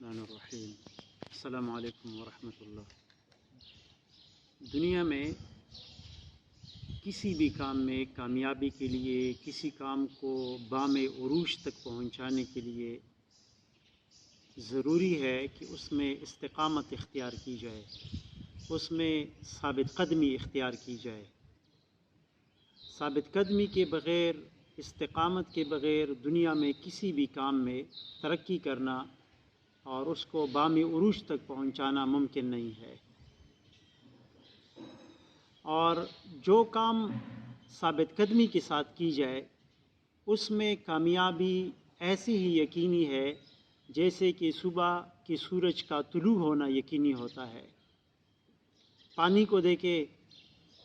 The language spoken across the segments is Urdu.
الرحمن الرحیم السلام علیکم ورحمۃ اللہ۔ دنیا میں کسی بھی کام میں کامیابی کے لیے، کسی کام کو بام عروج تک پہنچانے کے لیے ضروری ہے کہ اس میں استقامت اختیار کی جائے، اس میں ثابت قدمی اختیار کی جائے۔ ثابت قدمی کے بغیر، استقامت کے بغیر دنیا میں کسی بھی کام میں ترقی کرنا اور اس کو بام عروج تک پہنچانا ممکن نہیں ہے۔ اور جو کام ثابت قدمی کے ساتھ کی جائے اس میں کامیابی ایسی ہی یقینی ہے جیسے کہ صبح کے سورج کا طلوع ہونا یقینی ہوتا ہے۔ پانی کو دیکھیں،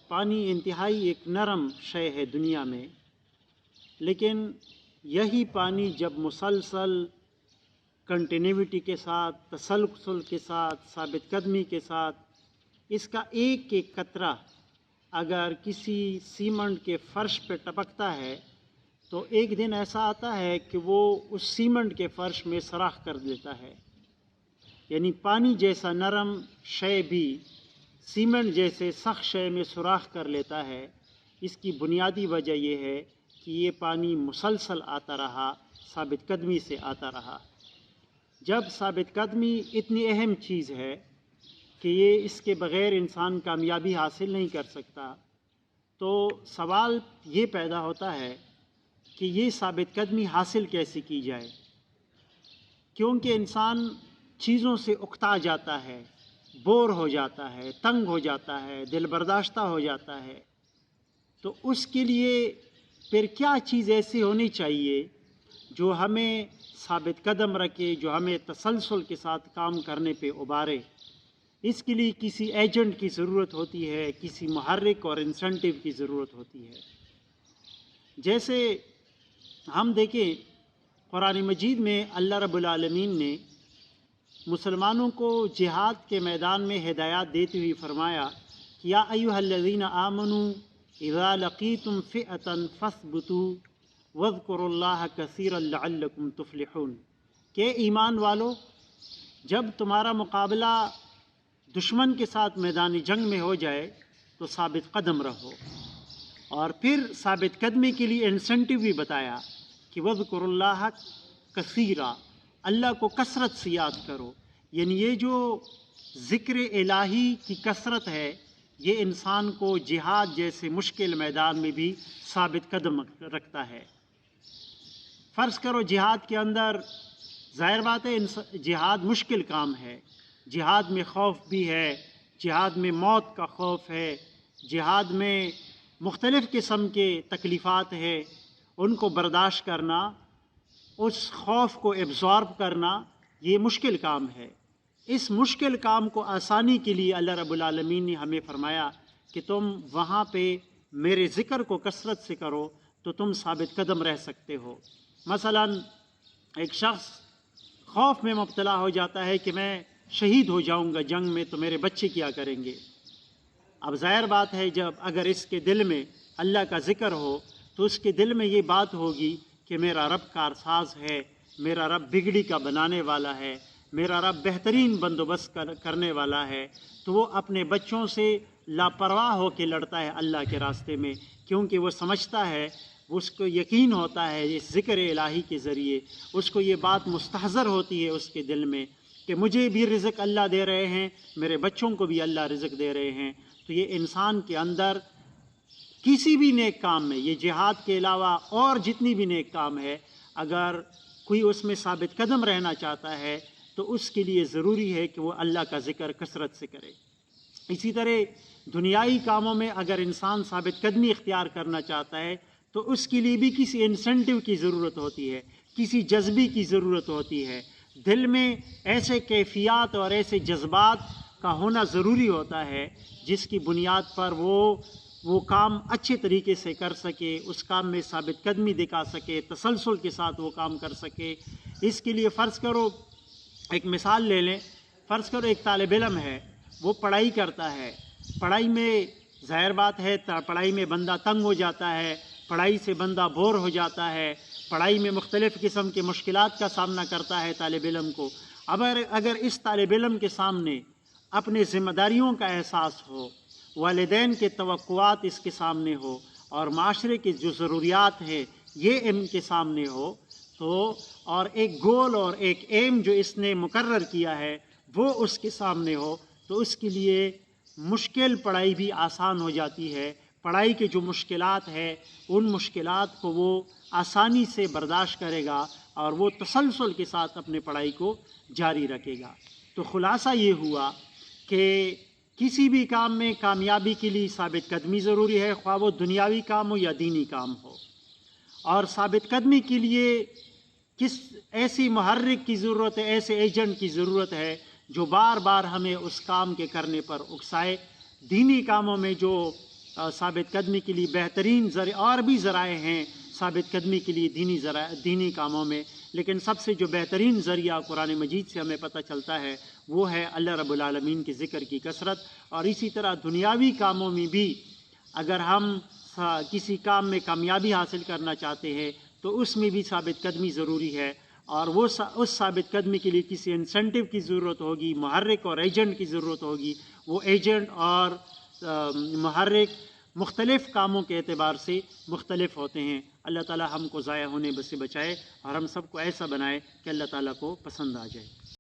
پانی انتہائی ایک نرم شے ہے دنیا میں، لیکن یہی پانی جب مسلسل کنٹینیوٹی کے ساتھ، تسلسل کے ساتھ، ثابت قدمی کے ساتھ، اس کا ایک ایک قطرہ اگر کسی سیمنٹ کے فرش پہ ٹپکتا ہے تو ایک دن ایسا آتا ہے کہ وہ اس سیمنٹ کے فرش میں سوراخ کر دیتا ہے۔ یعنی پانی جیسا نرم شے بھی سیمنٹ جیسے سخت شے میں سوراخ کر لیتا ہے۔ اس کی بنیادی وجہ یہ ہے کہ یہ پانی مسلسل آتا رہا، ثابت قدمی سے آتا رہا۔ جب ثابت قدمی اتنی اہم چیز ہے کہ یہ اس کے بغیر انسان کامیابی حاصل نہیں کر سکتا، تو سوال یہ پیدا ہوتا ہے کہ یہ ثابت قدمی حاصل کیسے کی جائے؟ کیونکہ انسان چیزوں سے اکتا جاتا ہے، بور ہو جاتا ہے، تنگ ہو جاتا ہے، دل برداشتہ ہو جاتا ہے۔ تو اس کے لیے پھر کیا چیز ایسی ہونی چاہیے جو ہمیں ثابت قدم رکھے، جو ہمیں تسلسل کے ساتھ کام کرنے پہ ابھارے؟ اس کے لیے کسی ایجنٹ کی ضرورت ہوتی ہے، کسی محرک اور انسنٹیو کی ضرورت ہوتی ہے۔ جیسے ہم دیکھیں قرآن مجید میں اللہ رب العالمین نے مسلمانوں کو جہاد کے میدان میں ہدایات دیتے ہوئے فرمایا کہ یا ایھا الذین آمنوا اذا لقیتم فئۃ فاثبتوا واذکروا اللہ کثیرا لعلکم تفلحون، کہ ایمان والو، جب تمہارا مقابلہ دشمن کے ساتھ میدان جنگ میں ہو جائے تو ثابت قدم رہو۔ اور پھر ثابت قدمی کے لیے انسنٹیو بھی بتایا کہ وَاذْكُرُوا اللَّهَ کثیرا، اللہ کو کثرت سے یاد کرو۔ یعنی یہ جو ذکر الہی کی کثرت ہے یہ انسان کو جہاد جیسے مشکل میدان میں بھی ثابت قدم رکھتا ہے۔ فرض کرو جہاد کے اندر ظاہر بات ہے جہاد مشکل کام ہے، جہاد میں خوف بھی ہے، جہاد میں موت کا خوف ہے، جہاد میں مختلف قسم کے تکلیفات ہیں، ان کو برداشت کرنا، اس خوف کو ایبزارب کرنا، یہ مشکل کام ہے۔ اس مشکل کام کو آسانی کے لیے اللہ رب العالمین نے ہمیں فرمایا کہ تم وہاں پہ میرے ذکر کو کثرت سے کرو تو تم ثابت قدم رہ سکتے ہو۔ مثلا ایک شخص خوف میں مبتلا ہو جاتا ہے کہ میں شہید ہو جاؤں گا جنگ میں تو میرے بچے کیا کریں گے۔ اب ظاہر بات ہے جب اگر اس کے دل میں اللہ کا ذکر ہو تو اس کے دل میں یہ بات ہوگی کہ میرا رب کارساز ہے، میرا رب بگڑی کا بنانے والا ہے، میرا رب بہترین بندوبست کرنے والا ہے، تو وہ اپنے بچوں سے لاپرواہ ہو کے لڑتا ہے اللہ کے راستے میں، کیونکہ وہ سمجھتا ہے، اس کو یقین ہوتا ہے اس ذکر الہی کے ذریعے، اس کو یہ بات مستحضر ہوتی ہے اس کے دل میں کہ مجھے بھی رزق اللہ دے رہے ہیں، میرے بچوں کو بھی اللہ رزق دے رہے ہیں۔ تو یہ انسان کے اندر کسی بھی نیک کام میں، یہ جہاد کے علاوہ اور جتنی بھی نیک کام ہے، اگر کوئی اس میں ثابت قدم رہنا چاہتا ہے تو اس کے لیے ضروری ہے کہ وہ اللہ کا ذکر کثرت سے کرے۔ اسی طرح دنیائی کاموں میں اگر انسان ثابت قدمی اختیار کرنا چاہتا ہے تو اس کے لیے بھی کسی انسنٹیو کی ضرورت ہوتی ہے، کسی جذبے کی ضرورت ہوتی ہے۔ دل میں ایسے کیفیات اور ایسے جذبات کا ہونا ضروری ہوتا ہے جس کی بنیاد پر وہ کام اچھے طریقے سے کر سکے، اس کام میں ثابت قدمی دکھا سکے، تسلسل کے ساتھ وہ کام کر سکے۔ اس کے لیے فرض کرو ایک مثال لے لیں، فرض کرو ایک طالب علم ہے، وہ پڑھائی کرتا ہے، پڑھائی میں ظاہر بات ہے پڑھائی میں بندہ تنگ ہو جاتا ہے، پڑھائی سے بندہ بور ہو جاتا ہے، پڑھائی میں مختلف قسم کے مشکلات کا سامنا کرتا ہے طالب علم کو۔ اگر اس طالب علم کے سامنے اپنے ذمہ داریوں کا احساس ہو، والدین کے توقعات اس کے سامنے ہو، اور معاشرے کی جو ضروریات ہے یہ ان کے سامنے ہو، تو اور ایک گول اور ایک ایم جو اس نے مقرر کیا ہے وہ اس کے سامنے ہو، تو اس کے لیے مشکل پڑھائی بھی آسان ہو جاتی ہے۔ پڑھائی کے جو مشکلات ہیں ان مشکلات کو وہ آسانی سے برداشت کرے گا اور وہ تسلسل کے ساتھ اپنے پڑھائی کو جاری رکھے گا۔ تو خلاصہ یہ ہوا کہ کسی بھی کام میں کامیابی کے لیے ثابت قدمی ضروری ہے، خواہ وہ دنیاوی کام ہو یا دینی کام ہو۔ اور ثابت قدمی کے لیے کس ایسی محرک کی ضرورت ہے، ایسے ایجنٹ کی ضرورت ہے جو بار بار ہمیں اس کام کے کرنے پر اکسائے۔ دینی کاموں میں جو ثابت قدمی کے لیے بہترین ذرائع اور بھی ذرائع ہیں ثابت قدمی کے لیے دینی کاموں میں، لیکن سب سے جو بہترین ذریعہ قرآن مجید سے ہمیں پتہ چلتا ہے وہ ہے اللہ رب العالمین کے ذکر کی کثرت۔ اور اسی طرح دنیاوی کاموں میں بھی اگر ہم کسی کام میں کامیابی حاصل کرنا چاہتے ہیں تو اس میں بھی ثابت قدمی ضروری ہے، اور وہ اس ثابت قدمی کے لیے کسی انسینٹیو کی ضرورت ہوگی، محرک اور ایجنٹ کی ضرورت ہوگی۔ وہ ایجنٹ اور محرک مختلف کاموں کے اعتبار سے مختلف ہوتے ہیں۔ اللہ تعالی ہم کو ضائع ہونے سے بچائے اور ہم سب کو ایسا بنائے کہ اللہ تعالیٰ کو پسند آ جائے۔